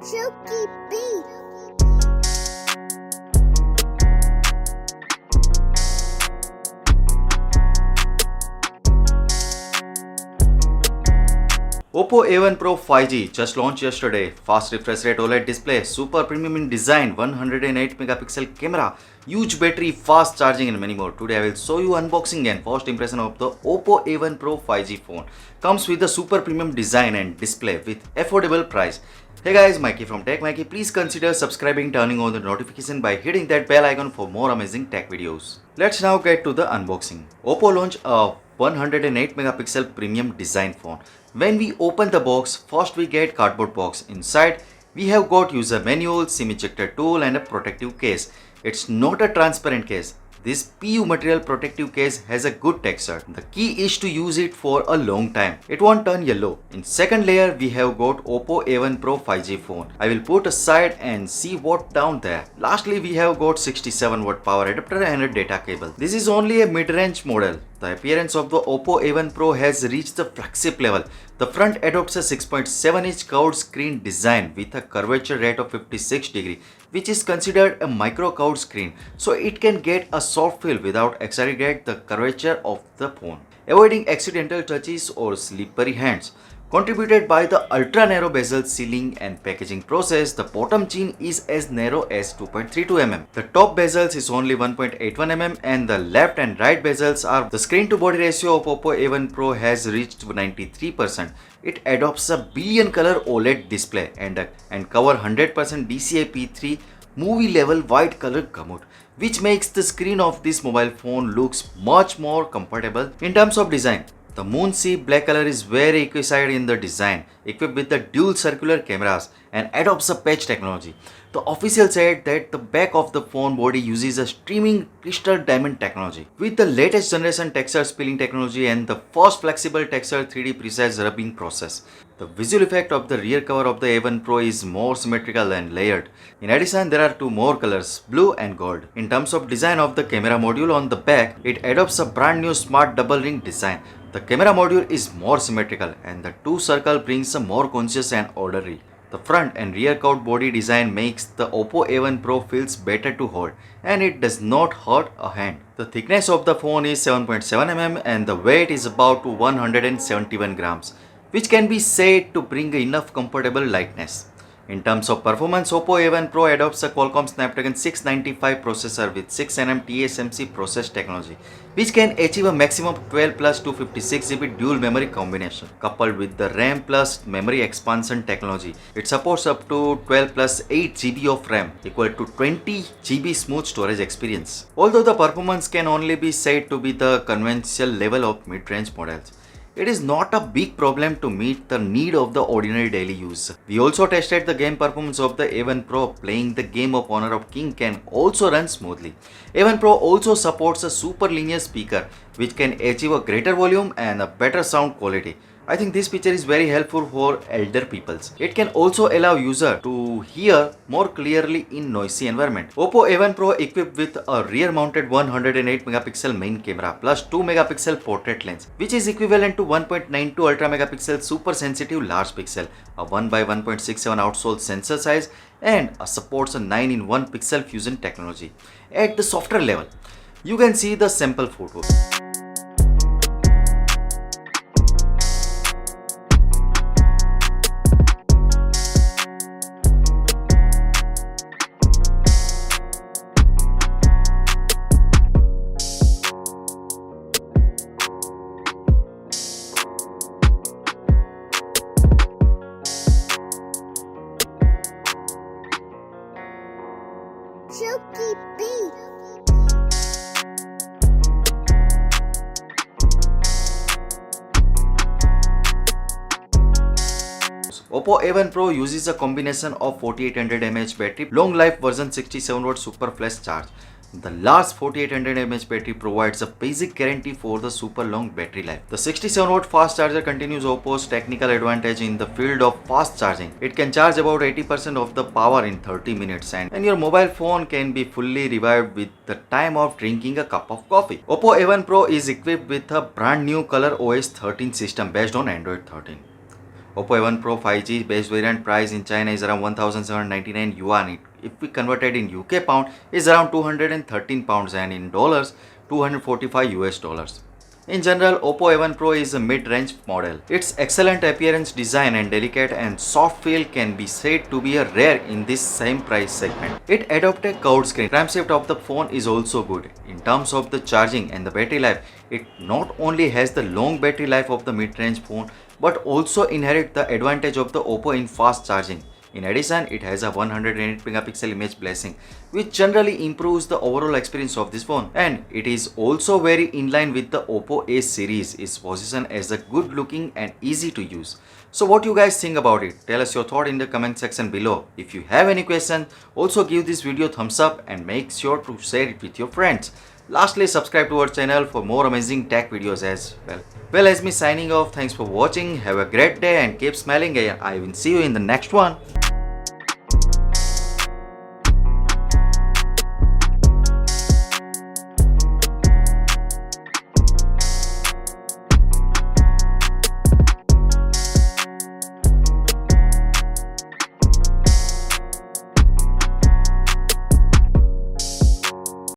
Silky Beat. Oppo A1 Pro 5G just launched yesterday. Fast refresh rate OLED display, super premium in design, 108 megapixel camera, huge battery, fast charging and many more. Today I will show you unboxing and first impression of the Oppo A1 Pro 5G phone. Comes with the super premium design and display with affordable price. Hey guys, Maiky from Tech Maiky. Please consider subscribing, turning on the notification by hitting that bell icon for more amazing tech videos. Let's now get to the unboxing. Oppo launched a 108 megapixel premium design phone. When we open the box, first we get cardboard box. Inside we have got user manual, SIM ejector tool and a protective case. It's not a transparent case. This PU material protective case has a good texture. The key is to use it for a long time. It won't turn yellow. In second layer we have got Oppo A1 Pro 5G phone. I will put aside and see what down there. Lastly we have got 67 watt power adapter and a data cable. This is only a mid-range model. The appearance of the Oppo A1 Pro has reached the flagship level. The front adopts a 6.7-inch curved screen design with a curvature rate of 56 degree, which is considered a micro curved screen, so it can get a soft feel without exaggerate the curvature of the phone, avoiding accidental touches or slippery hands. Contributed by the ultra narrow bezel sealing and packaging process, the bottom chin is as narrow as 2.32 mm. The top bezels is only 1.81 mm and the left and right bezels are. The screen to body ratio of Oppo A1 Pro has reached 93%. It adopts a billion color OLED display and cover 100% DCI-P3 movie level white color gamut, which makes the screen of this mobile phone looks much more comfortable. In terms of design, the Moon Sea black color is very equiside in the design, equipped with the dual circular cameras and adopts a patch technology. The official said that the back of the phone body uses a streaming crystal diamond technology with the latest generation texture spilling technology and the first flexible texture 3D precise rubbing process. The visual effect of the rear cover of the A1 Pro is more symmetrical and layered. In addition, there are two more colors, blue and gold. In terms of design of the camera module on the back, it adopts a brand new smart double ring design. The camera module is more symmetrical and the two circle brings a more conscious and orderly. The front and rear curved body design makes the Oppo A1 Pro feels better to hold and it does not hurt a hand. The thickness of the phone is 7.7 mm and the weight is about 171 grams, which can be said to bring enough comfortable lightness. In terms of performance, Oppo A1 Pro adopts a Qualcomm Snapdragon 695 processor with 6nm TSMC process technology, which can achieve a maximum of 12 plus 256GB dual memory combination. Coupled with the RAM plus memory expansion technology, it supports up to 12 plus 8GB of RAM, equal to 20GB smooth storage experience. Although the performance can only be said to be the conventional level of mid-range models, it is not a big problem to meet the need of the ordinary daily use. We also tested the game performance of the A1 Pro. Playing the game of Honor of King can also run smoothly. A1 Pro also supports a super linear speaker which can achieve a greater volume and a better sound quality. I think this feature is very helpful for elder peoples. It can also allow user to hear more clearly in noisy environment. Oppo A1 Pro equipped with a rear mounted 108 megapixel main camera plus 2 megapixel portrait lens, which is equivalent to 1.92 ultra megapixel super sensitive large pixel, a 1 by 1.67 outsole sensor size and supports a 9-in-1 pixel fusion technology. At the software level, you can see the sample photos. Silky Beat. Oppo A1 Pro uses a combination of 4800 mAh battery, long life version 67 watt super flash charge. The last 4800 mAh battery provides a basic guarantee for the super long battery life. The 67 watt fast charger continues Oppo's technical advantage in the field of fast charging. It can charge about 80% of the power in 30 minutes and your mobile phone can be fully revived with the time of drinking a cup of coffee. Oppo A1 Pro is equipped with a brand new Color OS 13 system based on Android 13. Oppo A1 Pro 5G base variant price in China is around 1799 yuan. If we convert it in UK pound, is around 213 pounds, and in dollars 245 US dollars. In general, Oppo A1 Pro is a mid-range model. Its excellent appearance, design and delicate and soft feel can be said to be a rare in this same price segment. It adopts a curved screen. Clamshell of the phone is also good. In terms of the charging and the battery life, it not only has the long battery life of the mid-range phone but also inherits the advantage of the Oppo in fast charging. In addition, it has a 108 megapixel image blessing, which generally improves the overall experience of this phone. And it is also very in line with the Oppo A series, its position as a good looking and easy to use. So what you guys think about it? Tell us your thought in the comment section below. If you have any questions, also give this video thumbs up and make sure to share it with your friends. Lastly, subscribe to our channel for more amazing tech videos as well. Well, as me signing off, thanks for watching, have a great day and keep smiling, and I will see you in the next one.